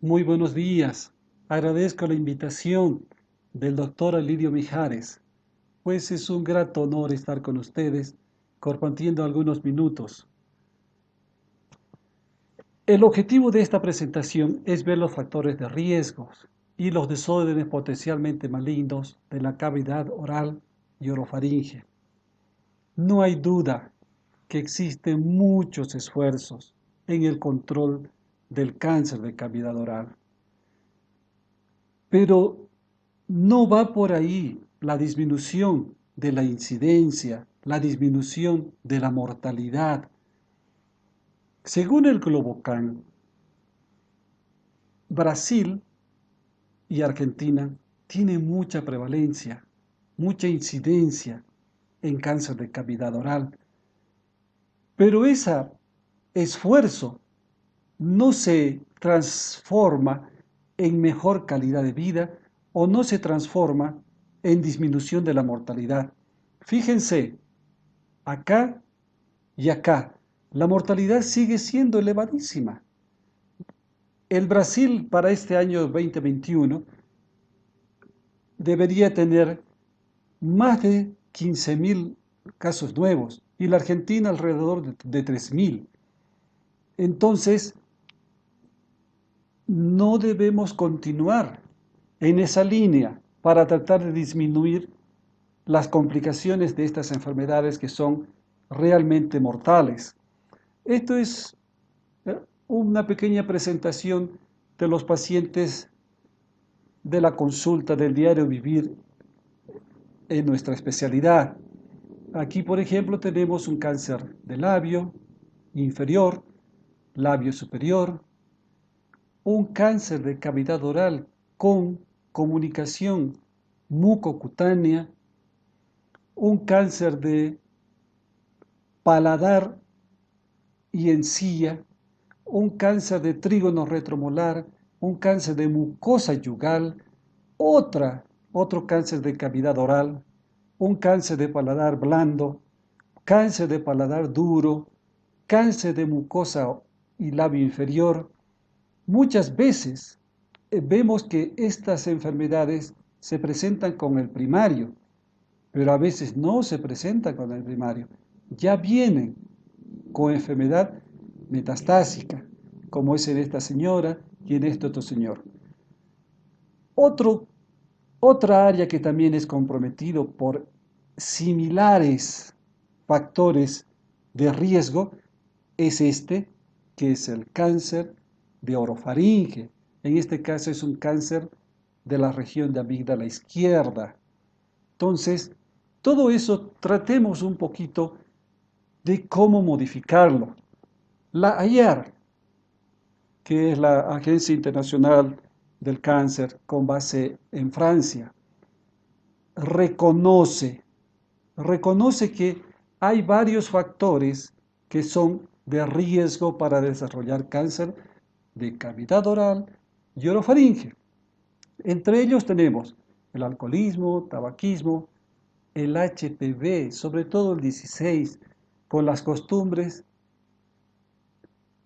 Muy buenos días. Agradezco la invitación del doctor Alirio Mijares, pues es un grato honor estar con ustedes compartiendo algunos minutos. El objetivo de esta presentación es ver los factores de riesgos y los desórdenes potencialmente malignos de la cavidad oral y orofaringe. No hay duda que existen muchos esfuerzos en el control del cáncer de cavidad oral. Pero no va por ahí la disminución de la incidencia, la disminución de la mortalidad. Según el Globocan, Brasil y Argentina tienen mucha prevalencia, mucha incidencia en cáncer de cavidad oral, pero ese esfuerzo no se transforma en mejor calidad de vida o no se transforma en disminución de la mortalidad. Fíjense, acá y acá, la mortalidad sigue siendo elevadísima. El Brasil para este año 2021 debería tener más de 15.000 casos nuevos y la Argentina alrededor de 3.000. Entonces, no debemos continuar en esa línea para tratar de disminuir las complicaciones de estas enfermedades que son realmente mortales. Esto es una pequeña presentación de los pacientes de la consulta del diario vivir en nuestra especialidad. Aquí, por ejemplo, tenemos un cáncer de labio inferior, labio superior, un cáncer de cavidad oral con comunicación mucocutánea, un cáncer de paladar y encía, un cáncer de trígono retromolar, un cáncer de mucosa yugal, otro cáncer de cavidad oral, un cáncer de paladar blando, cáncer de paladar duro, cáncer de mucosa y labio inferior. Muchas veces vemos que estas enfermedades se presentan con el primario, pero a veces no se presentan con el primario. Ya vienen con enfermedad metastásica, como es en esta señora y en este otro señor. Otro, Otra área que también es comprometido por similares factores de riesgo es este, que es el cáncer de orofaringe. En este caso es un cáncer de la región de amígdala izquierda. Entonces, todo eso tratemos un poquito de cómo modificarlo. La AIAR, que es la Agencia Internacional del Cáncer con base en Francia, reconoce, reconoce que hay varios factores que son de riesgo para desarrollar cáncer de cavidad oral y orofaringe. Entre ellos tenemos el alcoholismo, tabaquismo, el HPV, sobre todo el 16, con las costumbres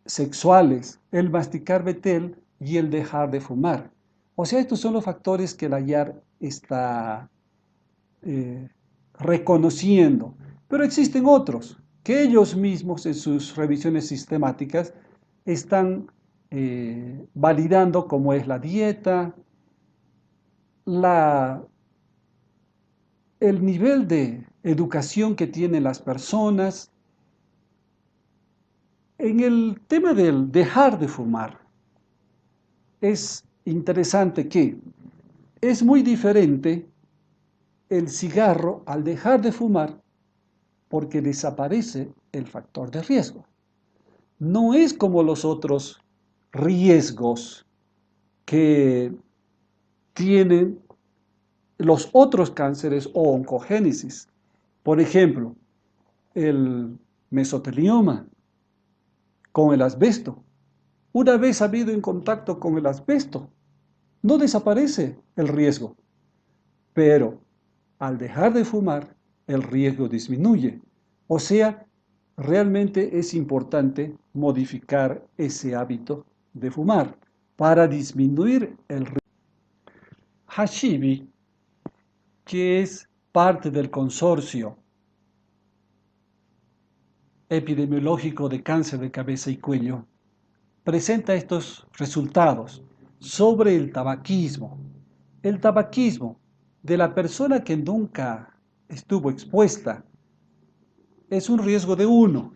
sexuales, el masticar betel y el dejar de fumar. O sea, estos son los factores que la IAR está eh, reconociendo. Pero existen otros que ellos mismos en sus revisiones sistemáticas están validando, como es la dieta, la, el nivel de educación que tienen las personas. En el tema del dejar de fumar, es interesante que es muy diferente el cigarro al dejar de fumar porque desaparece el factor de riesgo. No es como los otros riesgos que tienen los otros cánceres o oncogénesis. Por ejemplo, el mesotelioma con el asbesto. Una vez habido en contacto con el asbesto, no desaparece el riesgo, pero al dejar de fumar, el riesgo disminuye. O sea, realmente es importante modificar ese hábito de fumar. para disminuir el riesgo. Hashibi, que es parte del consorcio epidemiológico de cáncer de cabeza y cuello, presenta estos resultados sobre el tabaquismo. El tabaquismo de la persona que nunca estuvo expuesta es un riesgo de 1.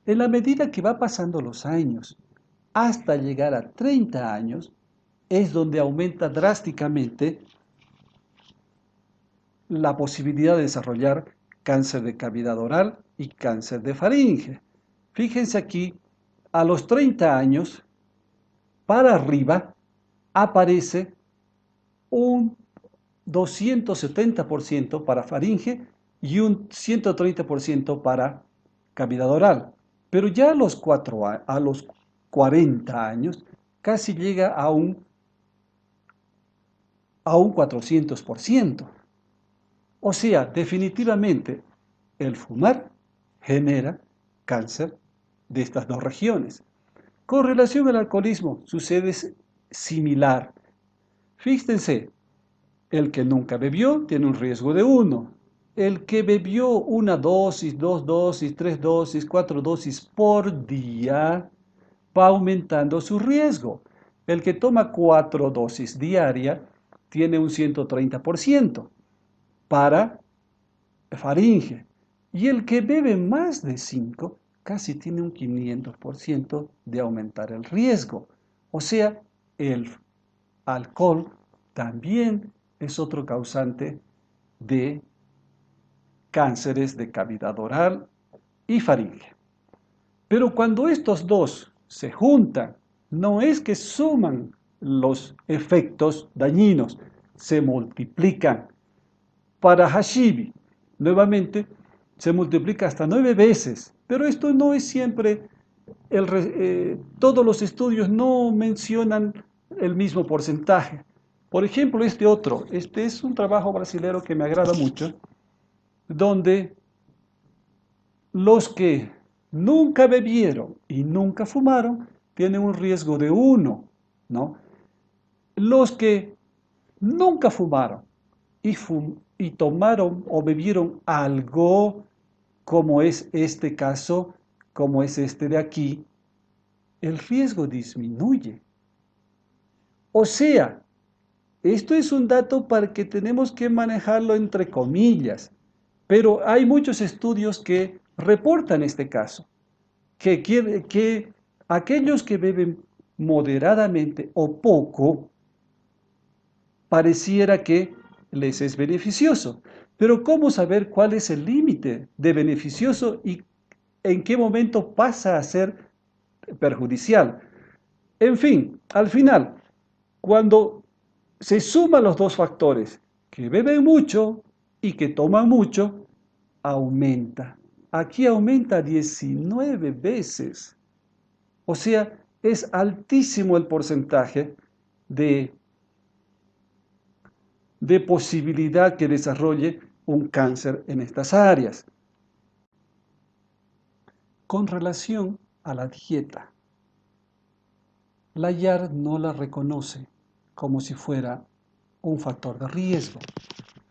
En la medida que va pasando los años, hasta llegar a 30 años, es donde aumenta drásticamente la posibilidad de desarrollar cáncer de cavidad oral y cáncer de faringe. Fíjense aquí, a los 30 años, para arriba, aparece un 270% para faringe y un 130% para cavidad oral. Pero ya a los 40 años casi llega a un 400%. O sea, definitivamente el fumar genera cáncer de estas dos regiones. Con relación al alcoholismo sucede similar. Fíjense, el que nunca bebió tiene un riesgo de 1. El que bebió una dosis, 2 dosis, 3 dosis, 4 dosis por día va aumentando su riesgo. El que toma 4 dosis diarias tiene un 130% para faringe. Y el que bebe más de 5 casi tiene un 500% de aumentar el riesgo. O sea, el alcohol también es otro causante de cánceres de cavidad oral y faringe. Pero cuando estos dos se juntan, no es que suman los efectos dañinos, se multiplican. Para Hashibi, nuevamente, se multiplica hasta 9 veces, pero esto no es siempre, todos los estudios no mencionan el mismo porcentaje. Por ejemplo, este es un trabajo brasilero que me agrada mucho, donde los que nunca bebieron y nunca fumaron tienen un riesgo de 1, ¿no? Los que nunca fumaron y tomaron o bebieron algo, como es este caso, como es este de aquí, el riesgo disminuye. O sea, esto es un dato para que tenemos que manejarlo entre comillas, pero hay muchos estudios que reportan este caso, que aquellos que beben moderadamente o poco, pareciera que les es beneficioso. Pero ¿cómo saber cuál es el límite de beneficioso y en qué momento pasa a ser perjudicial? En fin, al final, cuando se suman los dos factores, que beben mucho y que toman mucho, aumenta. Aquí aumenta 19 veces. O sea, es altísimo el porcentaje de posibilidad que desarrolle un cáncer en estas áreas. Con relación a la dieta, la IARC no la reconoce como si fuera un factor de riesgo,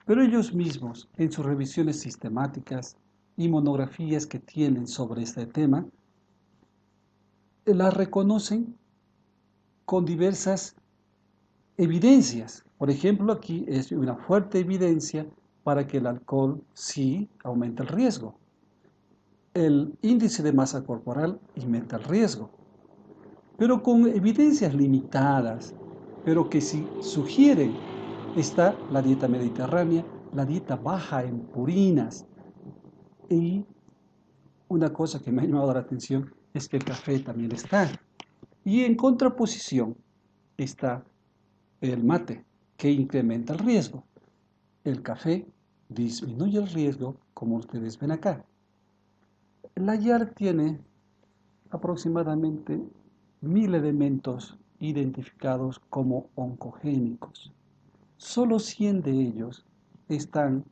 pero ellos mismos, en sus revisiones sistemáticas y monografías que tienen sobre este tema, la reconocen con diversas evidencias. Por ejemplo, aquí es una fuerte evidencia para que el alcohol sí aumenta el riesgo. El índice de masa corporal aumenta el riesgo, pero con evidencias limitadas, pero que sí sugieren. Está la dieta mediterránea, la dieta baja en purinas. Y una cosa que me ha llamado la atención es que el café también está. Y en contraposición está el mate, que incrementa el riesgo. El café disminuye el riesgo, como ustedes ven acá. La IARC tiene aproximadamente 1000 elementos identificados como oncogénicos. Solo 100 de ellos están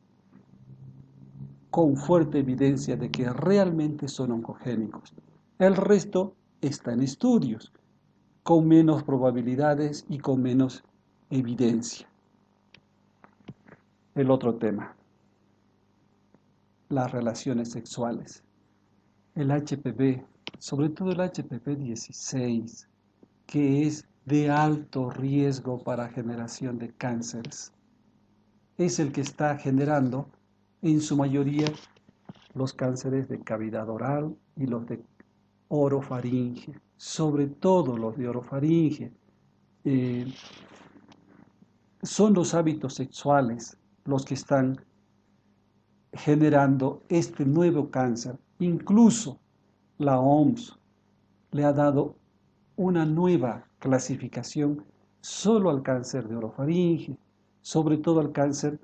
con fuerte evidencia de que realmente son oncogénicos. El resto está en estudios. con menos probabilidades y con menos evidencia. El otro tema, las relaciones sexuales. El HPV, sobre todo el HPV 16, que es de alto riesgo para generación de cánceres. Es el que está generando, en su mayoría, los cánceres de cavidad oral y los de orofaringe, sobre todo los de orofaringe. Son los hábitos sexuales los que están generando este nuevo cáncer. Incluso la OMS le ha dado una nueva clasificación solo al cáncer de orofaringe, sobre todo al cáncer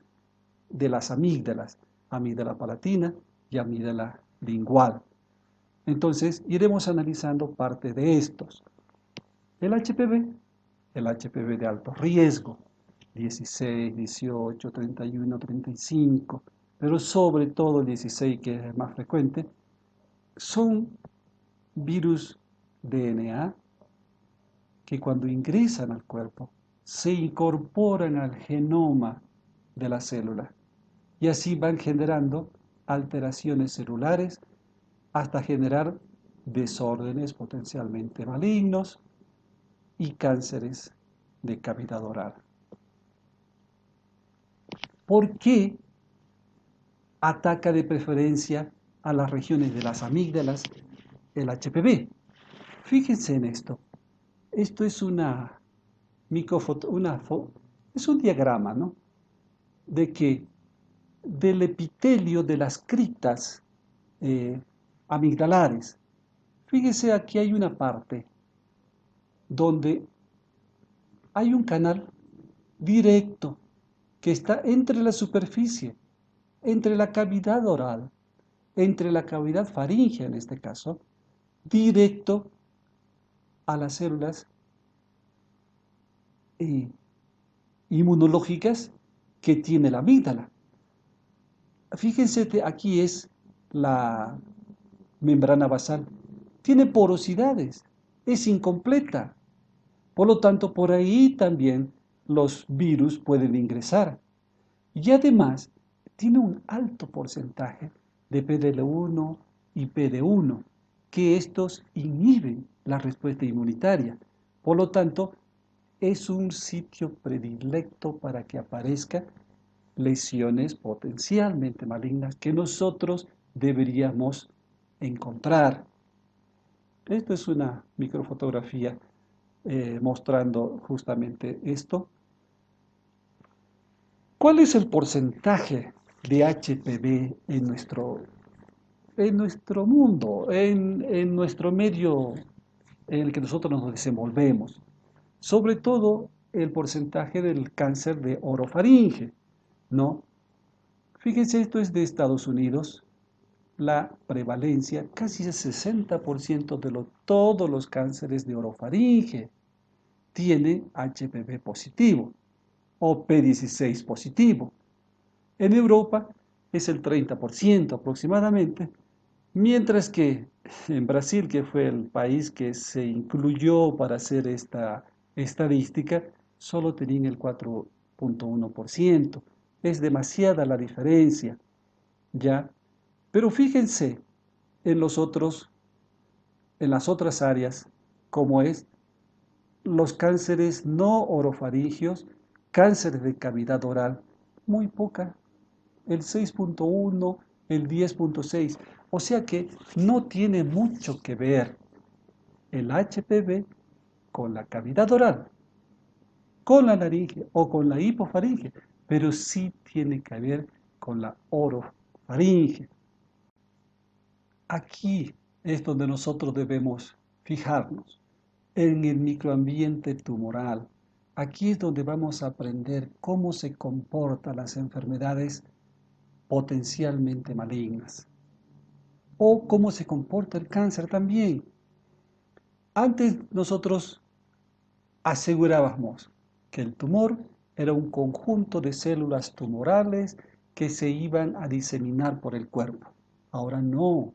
de las amígdalas, amígdala palatina y amígdala lingual. Entonces, iremos analizando parte de estos. El HPV de alto riesgo, 16, 18, 31, 35, pero sobre todo el 16, que es el más frecuente, son virus DNA que cuando ingresan al cuerpo se incorporan al genoma de la célula y así van generando alteraciones celulares hasta generar desórdenes potencialmente malignos y cánceres de cavidad oral. ¿Por qué ataca de preferencia a las regiones de las amígdalas el HPV? Fíjense en esto. Esto es una microfoto, es un diagrama, ¿no? De que del epitelio de las criptas amigdalares. Fíjense, aquí hay una parte donde hay un canal directo que está entre la superficie, entre la cavidad oral, entre la cavidad faríngea en este caso, directo a las células inmunológicas que tiene la amígdala. Fíjense que aquí es la membrana basal. Tiene porosidades, es incompleta. Por lo tanto, por ahí también los virus pueden ingresar. Y además, tiene un alto porcentaje de PDL1 y PD1, que estos inhiben la respuesta inmunitaria. Por lo tanto, es un sitio predilecto para que aparezcan lesiones potencialmente malignas que nosotros deberíamos encontrar. Esto es una microfotografía mostrando justamente esto. ¿Cuál es el porcentaje de HPV en nuestro mundo, en nuestro medio en el que nosotros nos desenvolvemos? Sobre todo el porcentaje del cáncer de orofaringe, ¿no? Fíjense, esto es de Estados Unidos. La prevalencia, casi el 60% de todos los cánceres de orofaringe tienen HPV positivo o P16 positivo. En Europa es el 30% aproximadamente, mientras que en Brasil, que fue el país que se incluyó para hacer esta estadística, solo tenían el 4,1%. Es demasiada la diferencia, ¿ya? Pero fíjense en en las otras áreas, como es los cánceres no orofaringios, cánceres de cavidad oral, muy poca, el 6,1, el 10,6. O sea que no tiene mucho que ver el HPV con la cavidad oral, con la laringe o con la hipofaringe, pero sí tiene que ver con la orofaringe. Aquí es donde nosotros debemos fijarnos, en el microambiente tumoral. Aquí es donde vamos a aprender cómo se comportan las enfermedades potencialmente malignas o cómo se comporta el cáncer también. Antes nosotros asegurábamos que el tumor era un conjunto de células tumorales que se iban a diseminar por el cuerpo. Ahora no,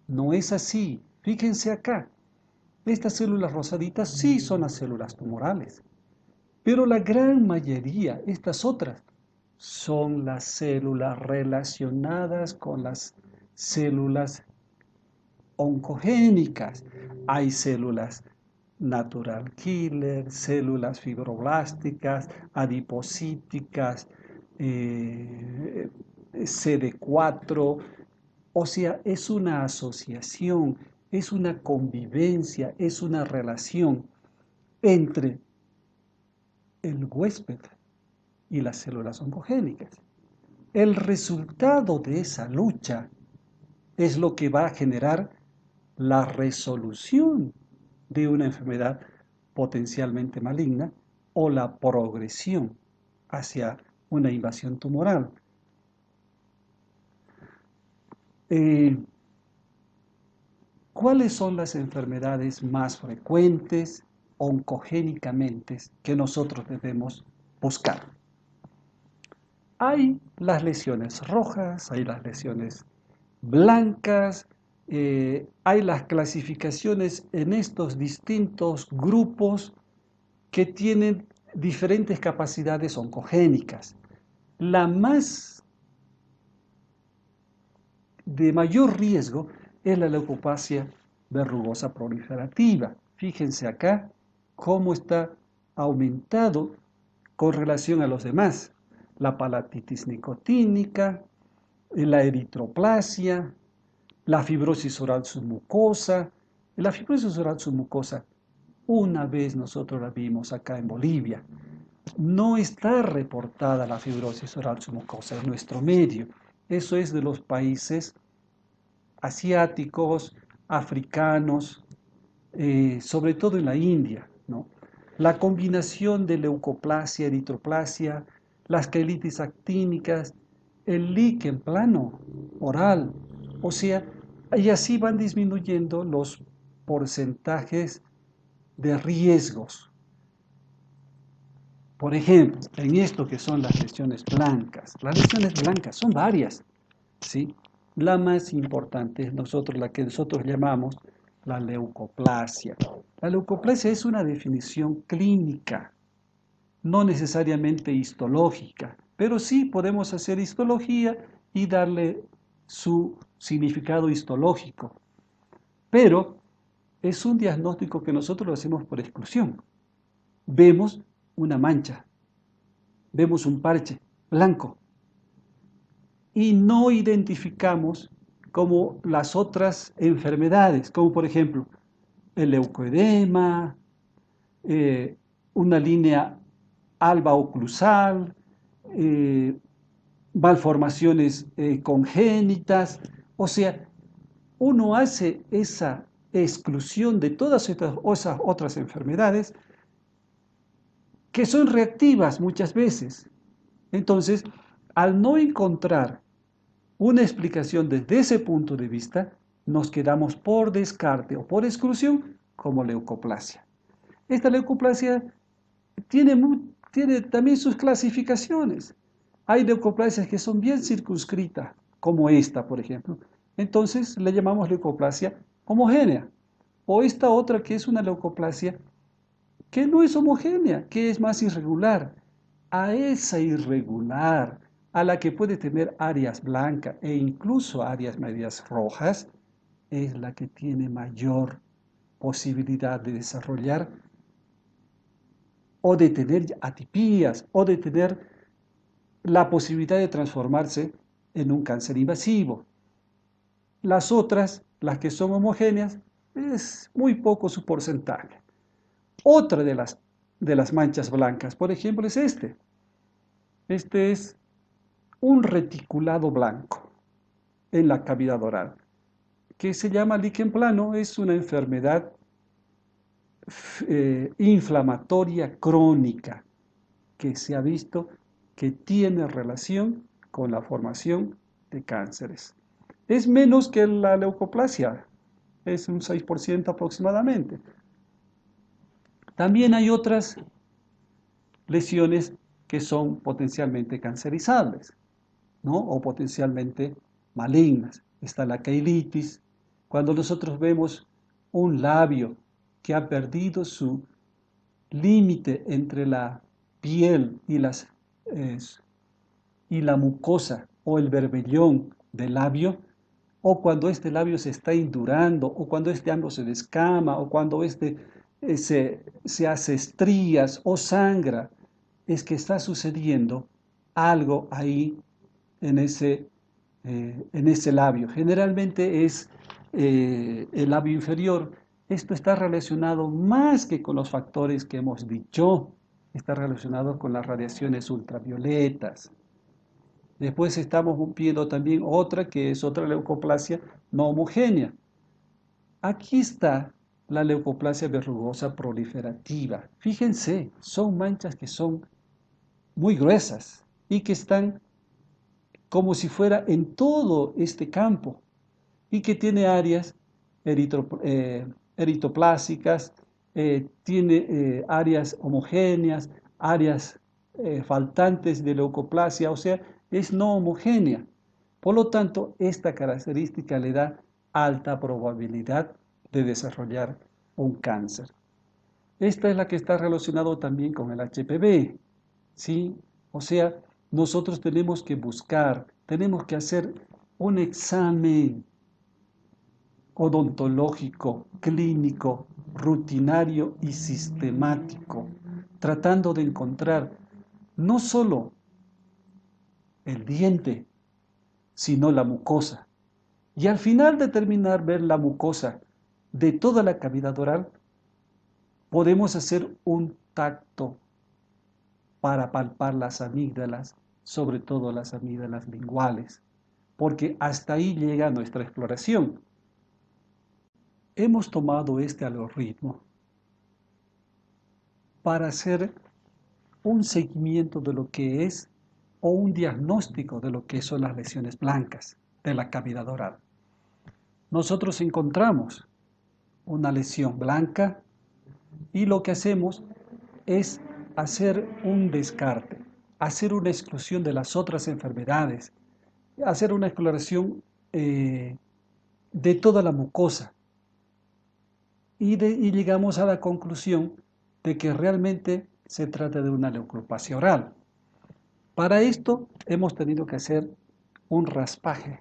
no es así. Fíjense acá. Estas células rosaditas sí son las células tumorales, pero la gran mayoría, estas otras, son las células relacionadas con las células oncogénicas. Hay células natural killer, células fibroblásticas, adipocíticas, CD4, o sea, es una asociación, es una convivencia, es una relación entre el huésped y las células oncogénicas. El resultado de esa lucha es lo que va a generar la resolución de una enfermedad potencialmente maligna o la progresión hacia una invasión tumoral. ¿Cuáles son las enfermedades más frecuentes oncogénicamente que nosotros debemos buscar? Hay las lesiones rojas, hay las lesiones blancas, hay las clasificaciones en estos distintos grupos que tienen diferentes capacidades oncogénicas. La más de mayor riesgo es la leucoplasia verrugosa proliferativa. Fíjense acá cómo está aumentado con relación a los demás. La palatitis nicotínica, la eritroplasia, la fibrosis oral submucosa. La fibrosis oral submucosa, una vez nosotros la vimos acá en Bolivia. No está reportada la fibrosis oral submucosa en nuestro medio. Eso es de los países asiáticos, africanos, sobre todo en la India, ¿no? La combinación de leucoplasia, eritroplasia, las quelitis actínicas, el líquen plano oral, o sea, y así van disminuyendo los porcentajes de riesgos. Por ejemplo, en esto que son las lesiones blancas son varias, ¿sí? La más importante es la que nosotros llamamos la leucoplasia. La leucoplasia es una definición clínica, no necesariamente histológica, pero sí podemos hacer histología y darle su significado histológico. Pero es un diagnóstico que nosotros lo hacemos por exclusión. Vemos una mancha, vemos un parche blanco y no identificamos como las otras enfermedades, como por ejemplo el leucoedema, una línea alba oclusal, malformaciones congénitas. O sea, uno hace esa exclusión de todas esas otras enfermedades que son reactivas muchas veces. Entonces, al no encontrar una explicación desde ese punto de vista, nos quedamos por descarte o por exclusión como leucoplasia. Esta leucoplasia tiene también sus clasificaciones. Hay leucoplasias que son bien circunscritas, como esta, por ejemplo. Entonces le llamamos leucoplasia homogénea. O esta otra que es una leucoplasia que no es homogénea, que es más irregular. A esa irregular, a la que puede tener áreas blancas e incluso áreas medias rojas, es la que tiene mayor posibilidad de desarrollar o de tener atipías o de tener la posibilidad de transformarse en un cáncer invasivo. Las otras, las que son homogéneas, es muy poco su porcentaje. Otra de las manchas blancas, por ejemplo, es este. Este es un reticulado blanco en la cavidad oral, que se llama líquen plano. Es una enfermedad inflamatoria crónica que se ha visto que tiene relación con la formación de cánceres. Es menos que la leucoplasia, es un 6% aproximadamente. También hay otras lesiones que son potencialmente cancerizables, ¿no? O potencialmente malignas. Está la queilitis. Cuando nosotros vemos un labio que ha perdido su límite entre la piel y la mucosa o el berbellón del labio, o cuando este labio se está indurando, o cuando este labio se descama, o cuando se hace estrías o sangra, es que está sucediendo algo ahí en ese labio. Generalmente es el labio inferior. Esto está relacionado más que con los factores que hemos dicho, está relacionado con las radiaciones ultravioletas. Después estamos viendo también otra que es otra leucoplasia no homogénea. Aquí está la leucoplasia verrugosa proliferativa. Fíjense, son manchas que son muy gruesas y que están como si fuera en todo este campo y que tiene áreas eritoplásicas, tiene áreas homogéneas, áreas faltantes de leucoplasia, o sea, es no homogénea. Por lo tanto, esta característica le da alta probabilidad de desarrollar un cáncer. Esta es la que está relacionada también con el HPV, ¿sí? O sea, nosotros tenemos que buscar, tenemos que hacer un examen odontológico, clínico, rutinario y sistemático, tratando de encontrar no solo el diente, sino la mucosa. Y al final de terminar ver la mucosa de toda la cavidad oral, podemos hacer un tacto para palpar las amígdalas, sobre todo las amígdalas linguales, porque hasta ahí llega nuestra exploración. Hemos tomado este algoritmo para hacer un seguimiento de lo que es o un diagnóstico de lo que son las lesiones blancas de la cavidad oral. Nosotros encontramos una lesión blanca y lo que hacemos es hacer un descarte, hacer una exclusión de las otras enfermedades, hacer una exploración de toda la mucosa y llegamos a la conclusión de que realmente se trata de una leucoplasia oral. Para esto hemos tenido que hacer un raspaje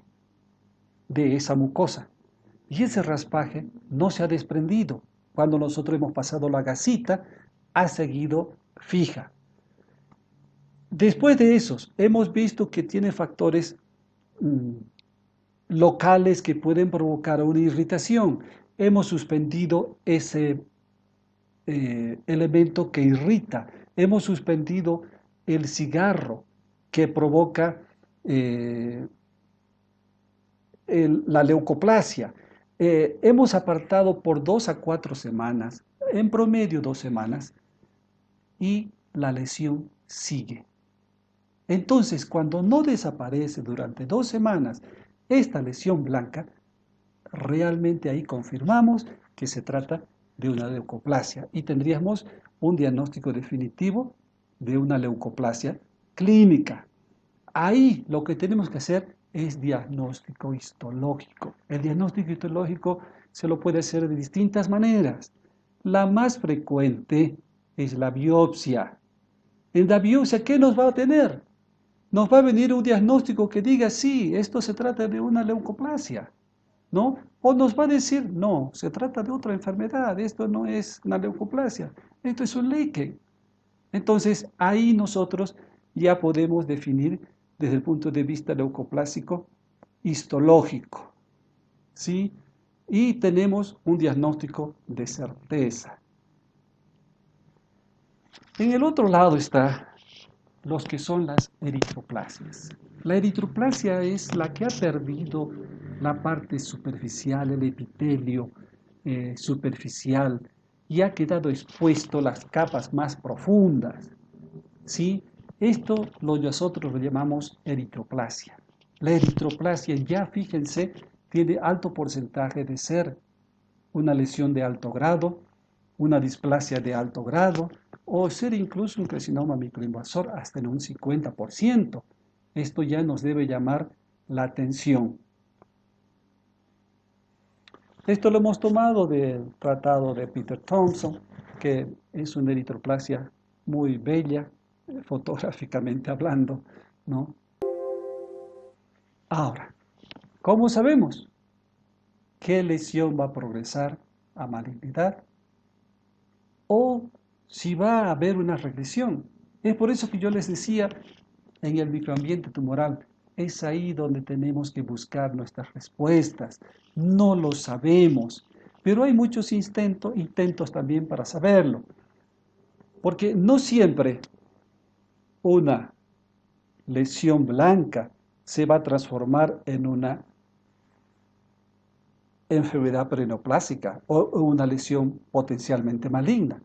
de esa mucosa y ese raspaje no se ha desprendido. Cuando nosotros hemos pasado la gasita, ha seguido fija. Después de esos, hemos visto que tiene factores locales que pueden provocar una irritación. Hemos suspendido ese elemento que irrita. Hemos suspendido el cigarro que provoca la leucoplasia. Hemos apartado por 2 a 4 semanas, en promedio 2 semanas, y la lesión sigue. Entonces, cuando no desaparece durante 2 semanas esta lesión blanca, realmente ahí confirmamos que se trata de una leucoplasia y tendríamos un diagnóstico definitivo de una leucoplasia clínica. Ahí lo que tenemos que hacer es diagnóstico histológico. El diagnóstico histológico se lo puede hacer de distintas maneras. La más frecuente es la biopsia. En la biopsia, ¿qué nos va a tener? Nos va a venir un diagnóstico que diga, sí, esto se trata de una leucoplasia, ¿no? O nos va a decir, no, se trata de otra enfermedad, esto no es una leucoplasia, esto es un líquen. Entonces, ahí nosotros ya podemos definir desde el punto de vista leucoplásico, histológico, ¿sí? Y tenemos un diagnóstico de certeza. En el otro lado está los que son las eritroplasias. La eritroplasia es la que ha perdido la parte superficial, el epitelio superficial, y ha quedado expuesto las capas más profundas. ¿Sí? Esto nosotros lo llamamos eritroplasia. La eritroplasia ya, fíjense, tiene alto porcentaje de ser una lesión de alto grado, una displasia de alto grado, o ser incluso un carcinoma microinvasor hasta en un 50%. Esto ya nos debe llamar la atención. Esto lo hemos tomado del tratado de Peter Thompson, que es una eritroplasia muy bella, fotográficamente hablando, ¿no? Ahora, ¿cómo sabemos qué lesión va a progresar a malignidad o si va a haber una regresión? Es por eso que yo les decía, en el microambiente tumoral, es ahí donde tenemos que buscar nuestras respuestas. No lo sabemos, pero hay muchos intentos también para saberlo, porque no siempre una lesión blanca se va a transformar en una enfermedad perineoplásica o una lesión potencialmente maligna.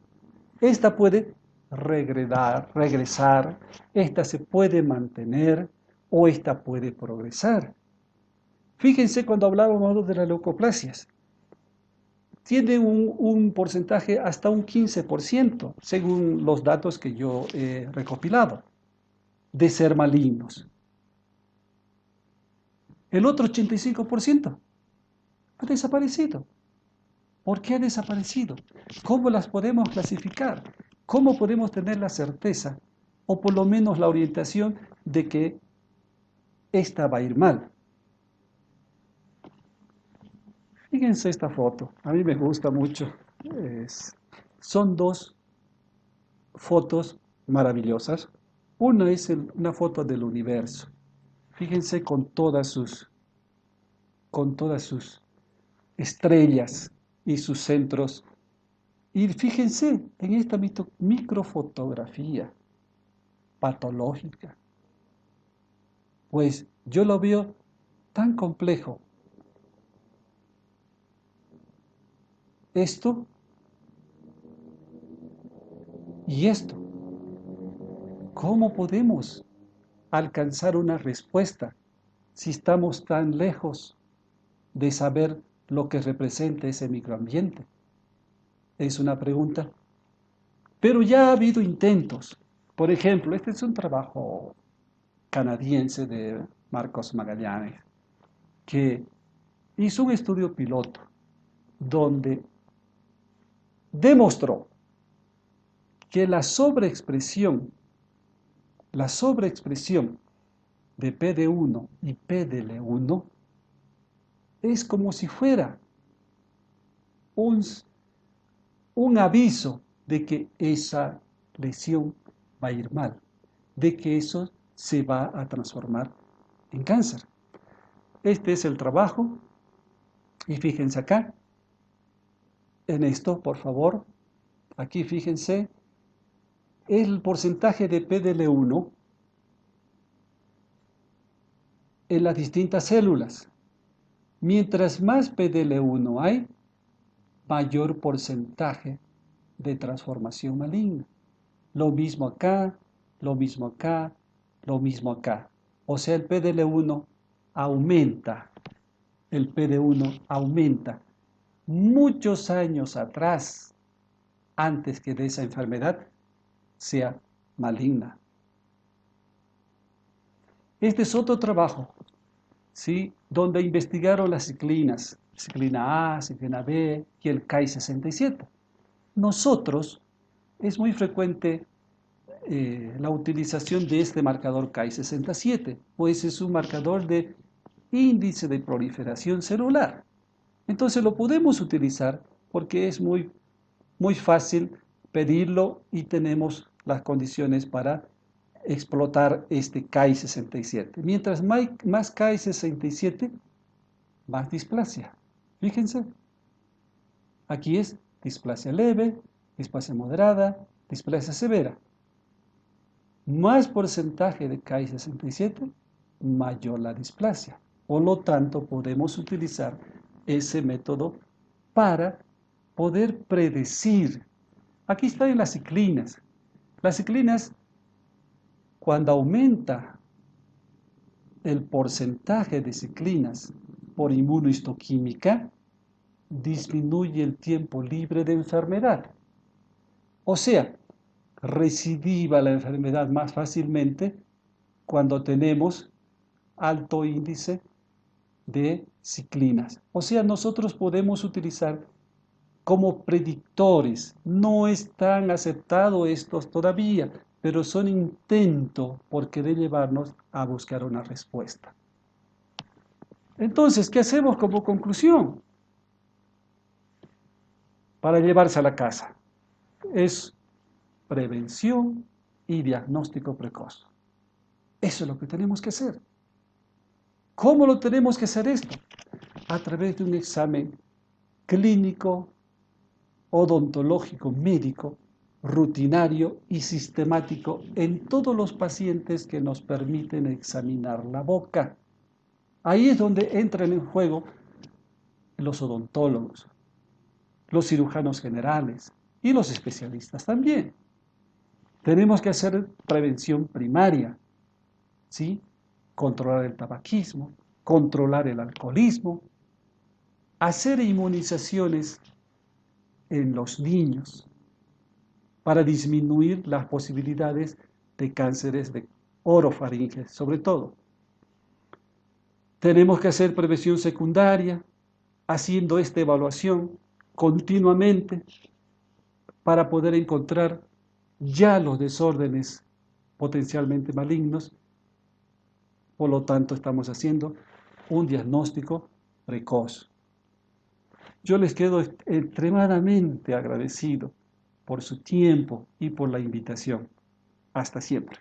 Esta puede regresar, esta se puede mantener o esta puede progresar. Fíjense cuando hablábamos de las leucoplasias. Tiene un porcentaje hasta un 15%, según los datos que yo he recopilado, de ser malignos. El otro 85% ha desaparecido. ¿Por qué ha desaparecido? ¿Cómo las podemos clasificar? ¿Cómo podemos tener la certeza o por lo menos la orientación de que esta va a ir mal? Fíjense esta foto, a mí me gusta mucho. Son dos fotos maravillosas. Una es una foto del universo. Fíjense con todas sus estrellas y sus centros. Y fíjense en esta microfotografía patológica. Pues yo lo veo tan complejo. Esto y esto. ¿Cómo podemos alcanzar una respuesta si estamos tan lejos de saber lo que representa ese microambiente? Es una pregunta. Pero ya ha habido intentos. Por ejemplo, este es un trabajo canadiense de Marcos Magallanes, que hizo un estudio piloto donde demostró que la sobreexpresión de PD1 y PDL1 es como si fuera un, un aviso de que esa lesión va a ir mal, de que eso se va a transformar en cáncer. Este es el trabajo y fíjense acá, en esto, por favor, aquí fíjense, el porcentaje de PDL1 en las distintas células. Mientras más PDL1 hay, mayor porcentaje de transformación maligna. Lo mismo acá, lo mismo acá, lo mismo acá. O sea, el PDL1 aumenta. El PD1 aumenta. Muchos años atrás, antes que de esa enfermedad sea maligna. Este es otro trabajo, ¿sí? Donde investigaron las ciclinas, ciclina A, ciclina B y el Ki-67. Nosotros, es muy frecuente la utilización de este marcador Ki-67, pues es un marcador de índice de proliferación celular. Entonces lo podemos utilizar porque es muy fácil pedirlo y tenemos las condiciones para explotar este Ki-67. Mientras más Ki-67, más displasia. Fíjense, aquí es displasia leve, displasia moderada, displasia severa. Más porcentaje de Ki-67, mayor la displasia. Por lo tanto, podemos utilizar ese método para poder predecir. Aquí están las ciclinas. Las ciclinas, cuando aumenta el porcentaje de ciclinas por inmunohistoquímica, disminuye el tiempo libre de enfermedad. O sea, recidiva la enfermedad más fácilmente cuando tenemos alto índice de ciclinas. O sea, nosotros podemos utilizar como predictores. No están aceptados estos todavía, pero son intento por querer llevarnos a buscar una respuesta. Entonces, ¿qué hacemos como conclusión? Para llevarse a la casa. Es prevención y diagnóstico precoz. Eso es lo que tenemos que hacer. ¿Cómo lo tenemos que hacer esto? A través de un examen clínico, odontológico, médico, rutinario y sistemático en todos los pacientes que nos permiten examinar la boca. Ahí es donde entran en juego los odontólogos, los cirujanos generales y los especialistas también. Tenemos que hacer prevención primaria, ¿sí? Controlar el tabaquismo, controlar el alcoholismo, hacer inmunizaciones en los niños para disminuir las posibilidades de cánceres de orofaringe, sobre todo. Tenemos que hacer prevención secundaria, haciendo esta evaluación continuamente para poder encontrar ya los desórdenes potencialmente malignos. Por lo tanto, estamos haciendo un diagnóstico precoz. Yo les quedo extremadamente agradecido por su tiempo y por la invitación. Hasta siempre.